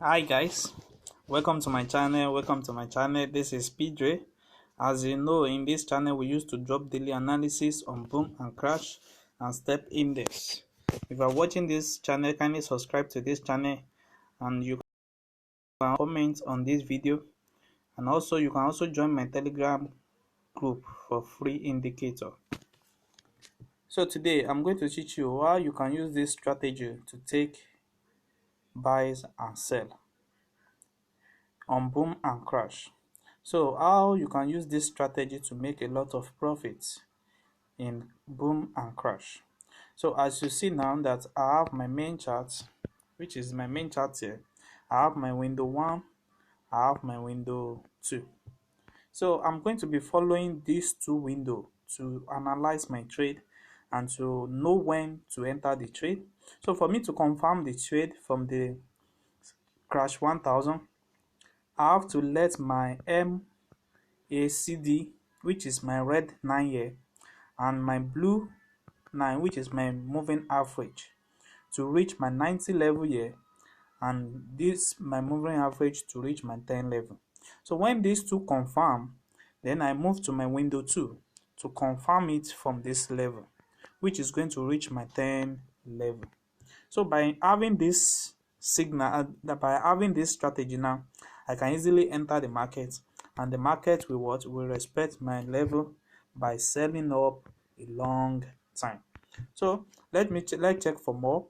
Hi guys, welcome to my channel. This is PJ. As you know, in this channel we used to drop daily analysis on boom and crash and step index. If you are watching this channel, kindly subscribe to this channel and you can comment on this video, and also you can also join my Telegram group for free indicator. So today I'm going to teach you how you can use this strategy to take buys and sell on boom and crash. So how you can use this strategy to make a lot of profits in boom and crash. So as you see now that I have my main chart, which is my main chart here, I have my window 1, I have my window 2. So I'm going to be following these two windows to analyze my trade and to know when to enter the trade. So for me to confirm the trade from the crash 1000, I have to let my MACD, which is my red 9 here, and my blue 9, which is my moving average, to reach my 90 level here, and this my moving average to reach my 10 level. So when these two confirm, then I move to my window 2 to confirm it from this level, which is going to reach my 10 level. So by having this signal, by having this strategy now, I can easily enter the market, and the market will respect my level by selling up a long time. So let's check for more.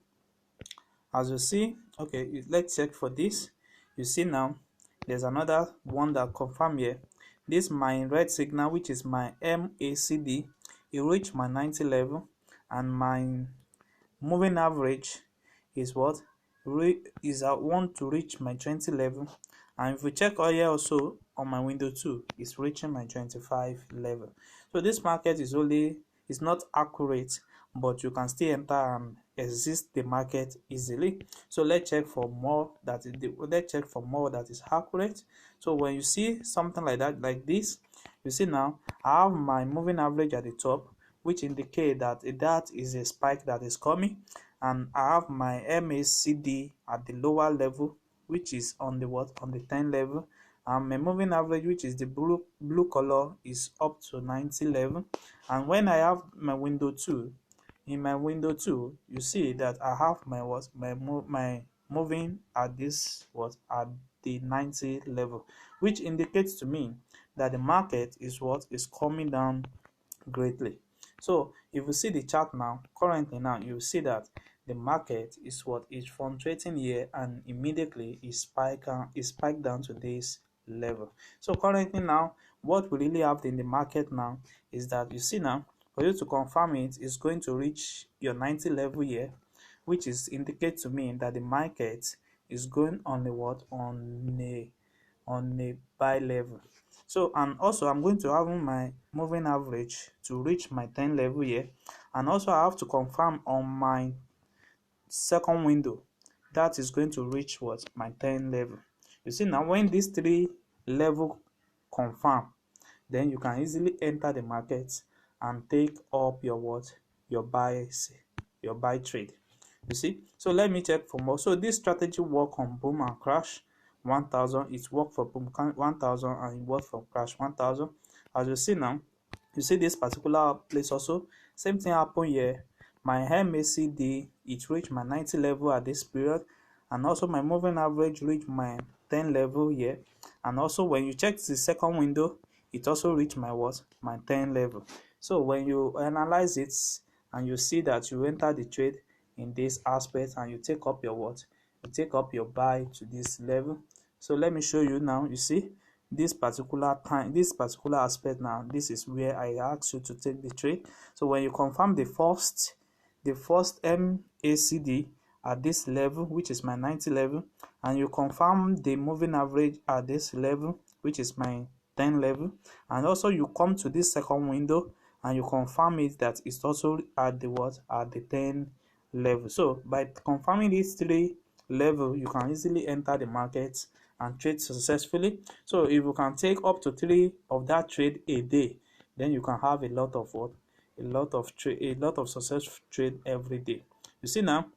As you see, okay, let's check for this. You see now there's another one that confirm here. This my red signal, which is my MACD, it reached my 90 level, and my moving average is what is I want to reach my 20 level, and if we check here also on my window 2, it's reaching my 25 level. So this market is not accurate, but you can still enter and exit the market easily. So let's check for more that is accurate. So when you see something like that, like this, you see now I have my moving average at the top, which indicate that is a spike that is coming, and I have my MACD at the lower level, which is on the 10 level, and my moving average, which is the blue color, is up to 90 level. And when I have my window 2, in my window 2, you see that I have my moving at at the 90 level, which indicates to me that the market is coming down greatly. So if you see the chart now, currently now, you see that the market is fluctuating here, and immediately is spiked down to this level. So currently now, what we really have in the market now is that you see now, for you to confirm it, is going to reach your 90 level here, which is indicate to me that the market is going on a buy level. So, and also I'm going to have my moving average to reach my 10 level here, and also I have to confirm on my second window that is going to reach my 10 level. You see now, when these three level confirm, then you can easily enter the market and take up your buy trade. You see, so let me check for more. So this strategy work on boom and crash 1000, it worked for boom 1000, and it worked for crash 1000. As you see now, you see this particular place also, same thing happen here. My MACD, it reached my 90 level at this period, and also my moving average reached my 10 level here, and also when you check the second window, it also reached my my 10 level. So when you analyze it and you see that you enter the trade in this aspect, and you take up your buy to this level. So let me show you now. You see this particular aspect now, this is where I ask you to take the trade. So when you confirm the first MACD at this level, which is my 90 level, and you confirm the moving average at this level, which is my 10 level, and also you come to this second window and you confirm it that it's also at the 10 level. So by confirming these three level, you can easily enter the market and trade successfully. So if you can take up to 3 of that trade a day, then you can have a lot of successful trade every day. You see now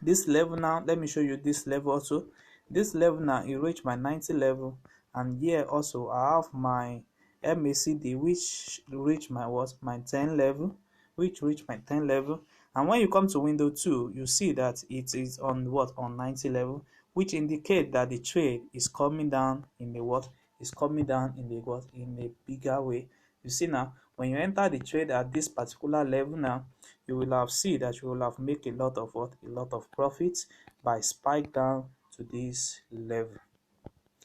this level. Now let me show you this level also. This level now, it reached my 90 level, and here also I have my MACD, which reached my what, my 10 level, which reached my 10 level. And when you come to window 2, you see that it is on what, on 90 level, which indicate that the trade is coming down in the what, is coming down in the what, in a bigger way. You see now, when you enter the trade at this particular level now, you will have seen that you will have make a lot of what, a lot of profits by spike down to this level.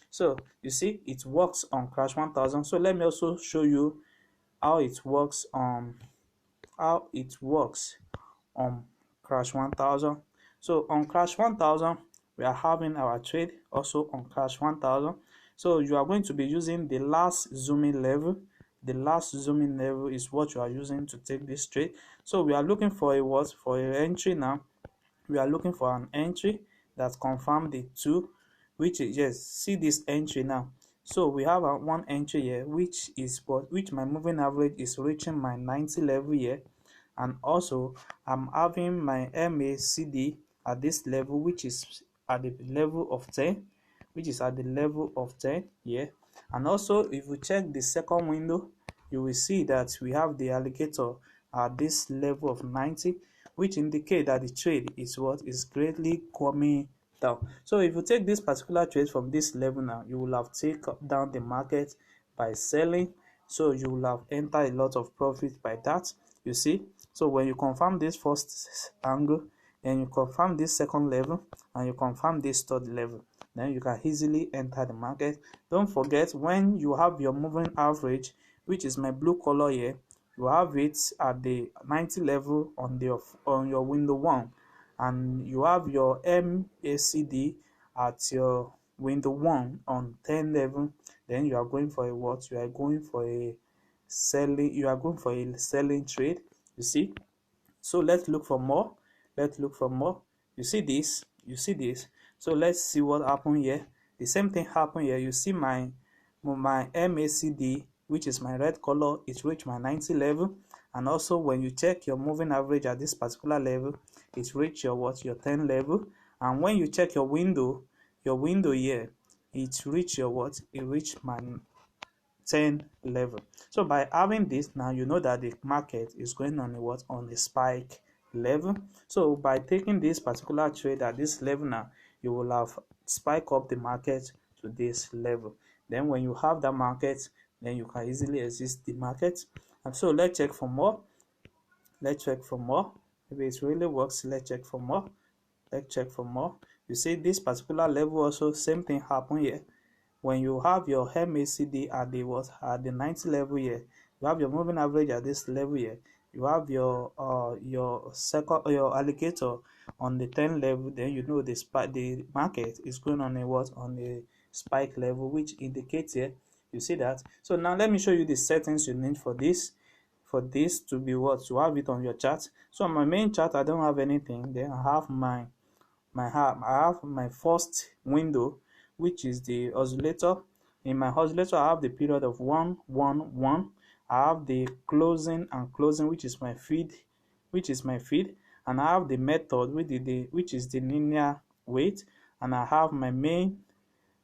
So you see, it works on crash 1000. So let me also show you how it works on crash 1000. So on crash 1000, we are having our trade also on crash 1000. So you are going to be using the last zooming level. The last zooming level is what you are using to take this trade. So we are looking for a what, for an entry now. We are looking for an entry that confirm the two, which is, yes, see this entry now. So we have one entry here, which is what, which my moving average is reaching my 90 level here, and also I'm having my MACD at this level, which is at the level of 10, which is at the level of 10 here. And also if we check the second window, you will see that we have the alligator at this level of 90, which indicate that the trade is what, is greatly coming down. So if you take this particular trade from this level now, you will have taken down the market by selling, so you will have entered a lot of profit by that, you see. So when you confirm this first angle, then you confirm this second level, and you confirm this third level, then you can easily enter the market. Don't forget, when you have your moving average, which is my blue color here, you have it at the 90 level on your window 1, and you have your MACD at your window 1 on 10 level, then you are going for a what, you are going for a selling trade, you see. So let's look for more. Let's look for more. You see this, you see this. So let's see what happened here. The same thing happened here. You see my MACD, which is my red color, it reached my 90 level. And also when you check your moving average at this particular level, it reached your what, your 10 level. And when you check your window here, it reached your what, it reached my 10 level. So by having this now, you know that the market is going on a what, on a spike level. So by taking this particular trade at this level now, you will have spike up the market to this level. Then when you have that market, then you can easily exit the market. And so let's check for more. Let's check for more. Maybe it really works. Let's check for more. Let's check for more. You see this particular level also, same thing happen here. When you have your MACD at the what, at the 90 level here, you have your moving average at this level here, you have your alligator on the 10 level, then you know the market is going on a what, on a spike level, which indicates here, you see that. So now let me show you the settings you need for this to be what, to have it on your chart. So on my main chart, I don't have anything. Then I have I have my first window, which is the oscillator. In my oscillator, I have the period of 1 1 1. I have the closing and closing, which is my feed, and I have the method, which is the linear weight, and I have my main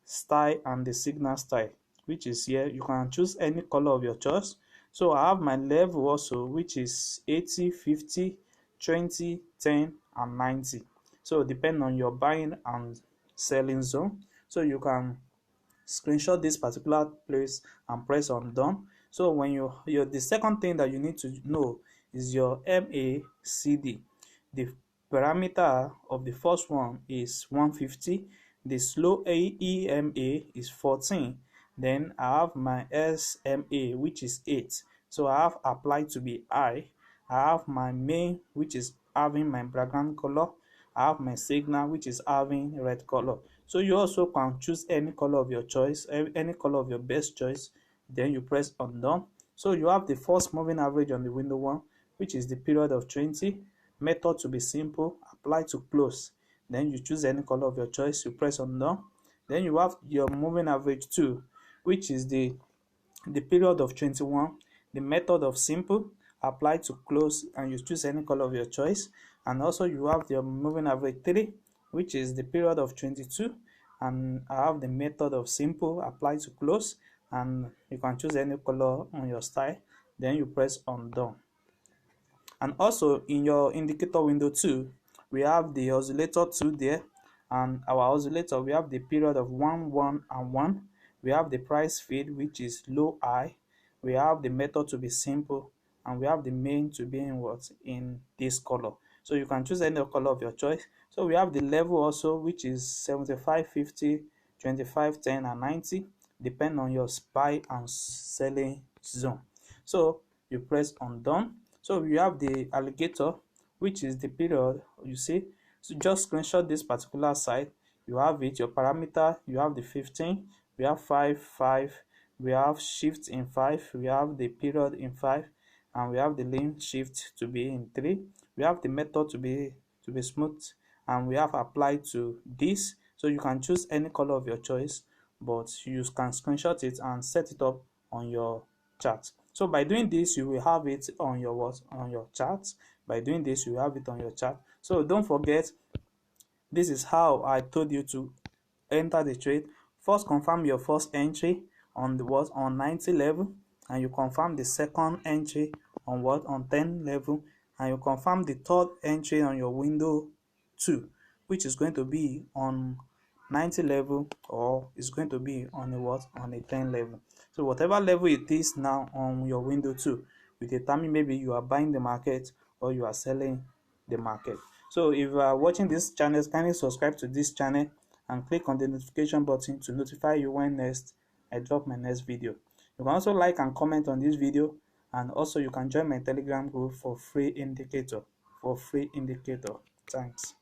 style and the signal style, which is here. You can choose any color of your choice. So I have my level also, which is 80, 50, 20, 10, and 90. So depend on your buying and selling zone. So you can screenshot this particular place and press on done. So when the second thing that you need to know is your MACD. The parameter of the first one is 150. The slow EMA is 14. Then I have my SMA, which is 8. So I have applied to be high. I have my main, which is having my background color. I have my signal, which is having red color. So you also can choose any color of your choice, any color of your best choice. Then you press on done. So you have the first moving average on the window 1, which is the period of 20. Method to be simple, apply to close. Then you choose any color of your choice, you press on done. Then you have your moving average 2, which is the period of 21. The method of simple, apply to close, and you choose any color of your choice. And also you have your moving average 3, which is the period of 22. and I have the method of simple apply to close, and you can choose any color on your style, then you press on done. And also in your indicator window too, we have the oscillator 2 there, and our oscillator, we have the period of 1 1 and 1, we have the price feed which is low high, we have the method to be simple, and we have the main to be in what, in this color. So you can choose any color of your choice. So we have the level also, which is 75, 50, 25, 10 and 90, depend on your buy and selling zone. So you press on done. So you have the alligator, which is the period, you see. So just screenshot this particular site, you have it, your parameter, you have the 15, we have 5 5, we have shift in 5, we have the period in 5, and we have the lane shift to be in 3, we have the method to be smooth, and we have applied to this. So you can choose any color of your choice, but you can screenshot it and set it up on your chart. So by doing this, you will have it on your what, on your chart. By doing this, you will have it on your chart. So don't forget, this is how I told you to enter the trade. First, confirm your first entry on the what, on 90 level, and you confirm the second entry on what, on 10 level, and you confirm the third entry on your window 2, which is going to be on 90 level, or is going to be on a what, on a 10 level. So whatever level it is now on your window 2 will determine maybe you are buying the market or you are selling the market. So if you are watching this channel, kindly subscribe to this channel and click on the notification button to notify you when next I drop my next video. You can also like and comment on this video, and also you can join my Telegram group for free indicator. Thanks.